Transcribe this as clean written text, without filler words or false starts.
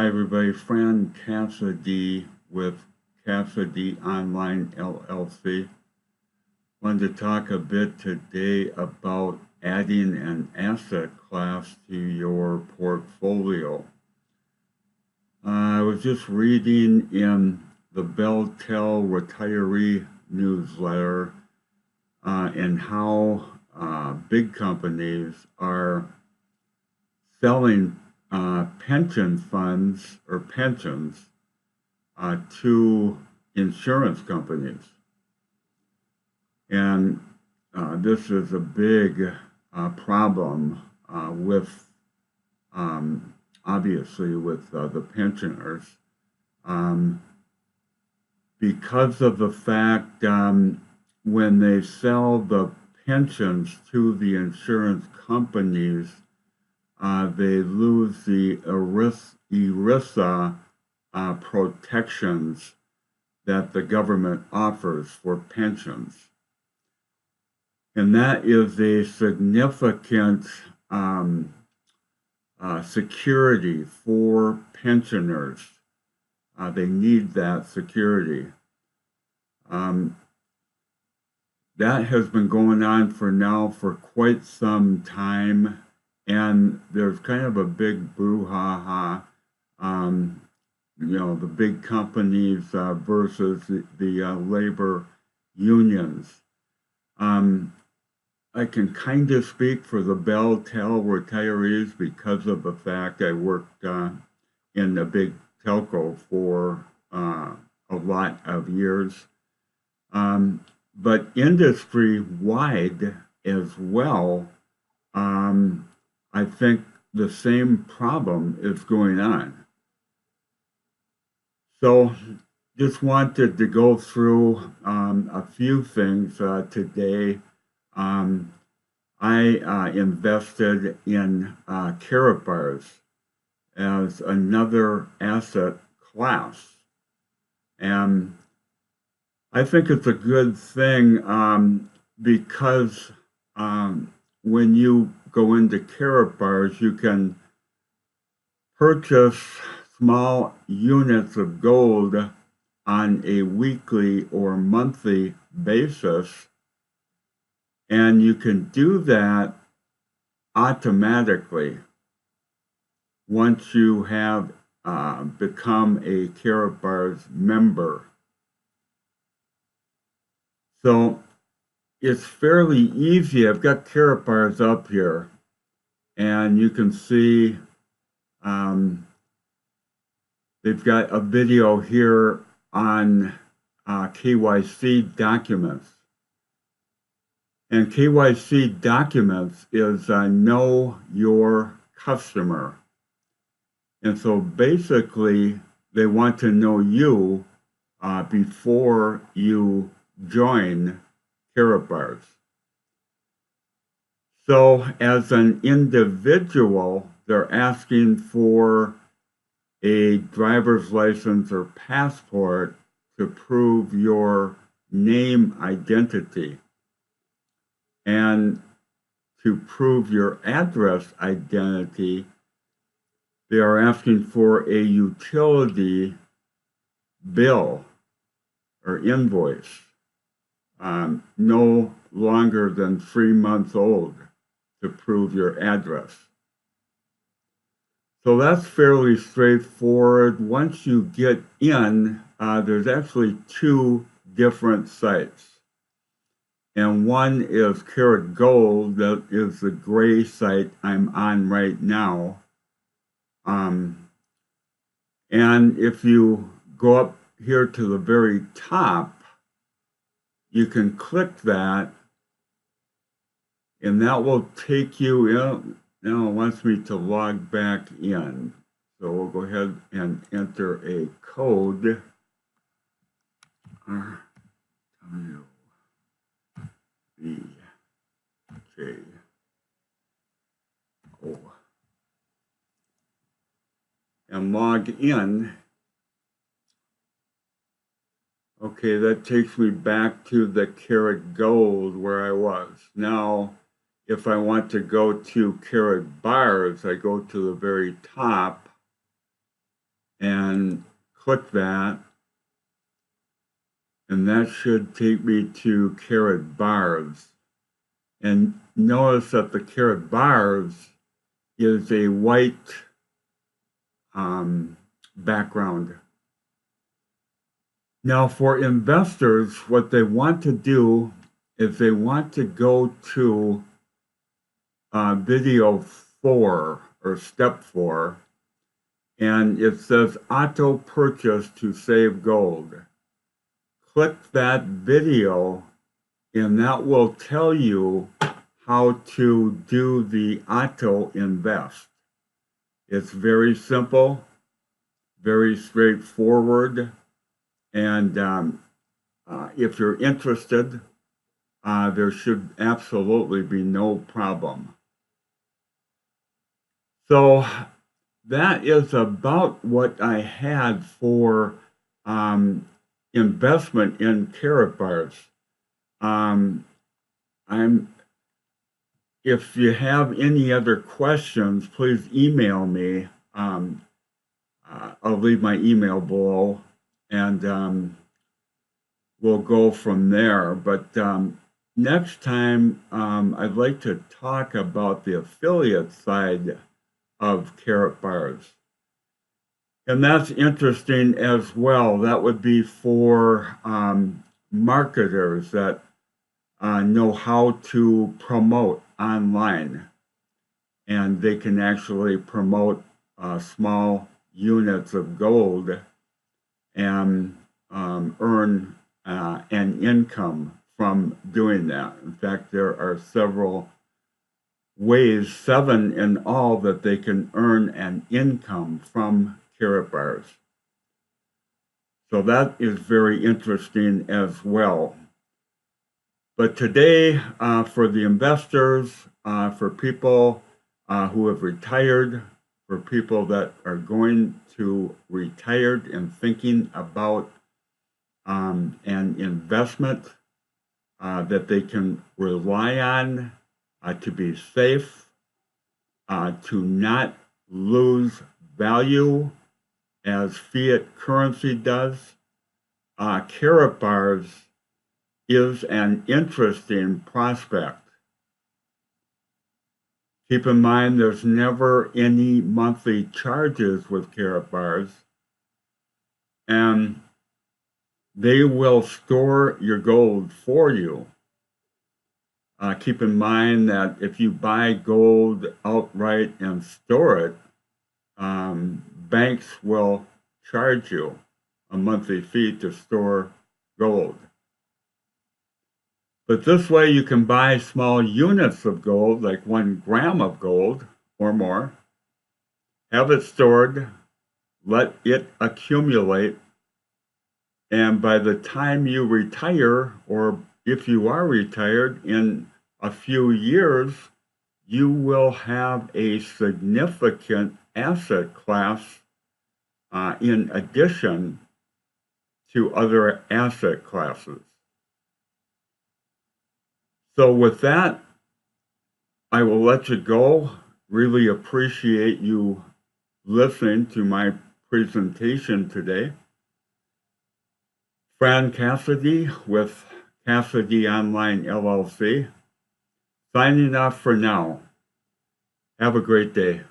Hi everybody, Fran Cassady with Cassady Online LLC. Wanted to talk a bit today about adding an asset class to your portfolio. I was just reading in the Bell-Tel retiree newsletter and how big companies are selling pension funds or pensions to insurance companies. And this is a big problem with, obviously, with the pensioners because of the fact when they sell the pensions to the insurance companies, they lose the ERISA protections that the government offers for pensions. And that is a significant security for pensioners. They need that security. That has been going on for quite some time. And there's kind of a big brouhaha, the big companies versus the labor unions. I can kind of speak for the Bell-Tel retirees because of the fact I worked in a big telco for a lot of years. But industry-wide as well, I think the same problem is going on. So just wanted to go through a few things today. I invested in Karatbars as another asset class. And I think it's a good thing because when you go into Karatbars, you can purchase small units of gold on a weekly or monthly basis, and you can do that automatically once you have become a Karatbars member. So it's fairly easy. I've got Karatbars up here, and you can see they've got a video here on KYC documents. And KYC documents is know your customer. And so basically, they want to know you before you join Karatbars. So as an individual, they're asking for a driver's license or passport to prove your name identity. And to prove your address identity, they are asking for a utility bill or invoice. No longer than 3 months old to prove your address. So that's fairly straightforward. Once you get in, there's actually 2 different sites. And one is Karat Gold, that is the gray site I'm on right now. And if you go up here to the very top, you can click that, and that will take you in. Now it wants me to log back in. So we'll go ahead and enter a code. RWBJO. And log in. Okay, that takes me back to the Karat Gold where I was. Now, if I want to go to Karatbars, I go to the very top, and click that, and that should take me to Karatbars. And notice that the Karatbars is a white background. Now for investors, what they want to do is they want to go to video 4 or step 4, and it says auto purchase to save gold. Click that video and that will tell you how to do the auto invest. It's very simple, very straightforward, and if you're interested, there should absolutely be no problem. So that is about what I had for investment in Karatbars. If you have any other questions, please email me. I'll leave my email below, and we'll go from there. But next time, I'd like to talk about the affiliate side of Karatbars. And that's interesting as well. That would be for marketers that know how to promote online. And they can actually promote small units of gold and earn an income from doing that. In fact, there are several ways, 7 in all, that they can earn an income from Karatbars. So that is very interesting as well. But today, for the investors, for people who have retired, for people that are going to retire and thinking about an investment that they can rely on to be safe, to not lose value as fiat currency does, Karatbars is an interesting prospect. Keep in mind there's never any monthly charges with Karatbars, and they will store your gold for you. Keep in mind that if you buy gold outright and store it, banks will charge you a monthly fee to store gold. But this way you can buy small units of gold, like 1 gram of gold or more, have it stored, let it accumulate, and by the time you retire, or if you are retired in a few years, you will have a significant asset class in addition to other asset classes. So with that, I will let you go. Really appreciate you listening to my presentation today. Fran Cassady with Cassady Online LLC, signing off for now. Have a great day.